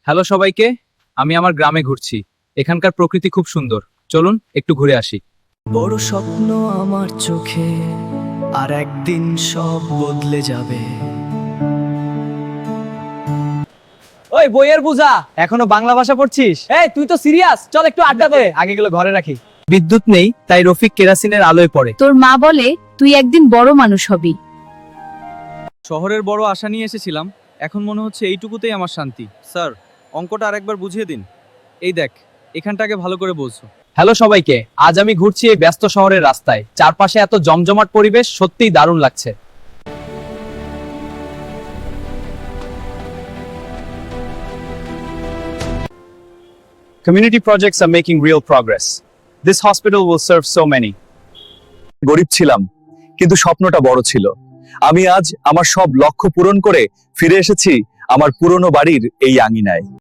Hello সবাইকে, আমি আমার গ্রামে ঘুরছি। এখানকার প্রকৃতি খুব সুন্দর। চলুন একটু ঘুরে আসি। বড় স্বপ্ন আমার চোখে, আর একদিন সব বদলে যাবে। ওই বইয়ের বুঝা এখনো বাংলা ভাষা পড়ছিস? এই তুই তো সিরিয়াস, চল একটু আড্ডা দে। আগে গুলো ঘরে রাখি। বিদ্যুৎ নেই, তাই রফিক কেরাসিনের আলোয় পড়ে। তোর মা বলে তুই একদিন বড় মানুষ হবি। শহরের বড় আশা নিয়ে এসেছিলাম, এখন মনে হচ্ছে এইটুকুতেই আমার শান্তি। স্যার, অঙ্কটা আরেকবার বুঝিয়ে দিন। এই দেখ, এখানটাকে ভালো করে বোঝো। হ্যালো সবাইকে, আজ আমি ঘুরছি এই ব্যস্ত শহরের রাস্তায়। চারপাশে এত জমজমাট পরিবেশ, সত্যিই দারুণ লাগছে। Community projects are making real progress. This hospital will serve so many. গরিব ছিলাম, কিন্তু স্বপ্নটা বড় ছিল। আমি আজ আমার সব লক্ষ্য পূরণ করে ফিরে এসেছি আমার পুরনো বাড়ির এই আঙিনায়।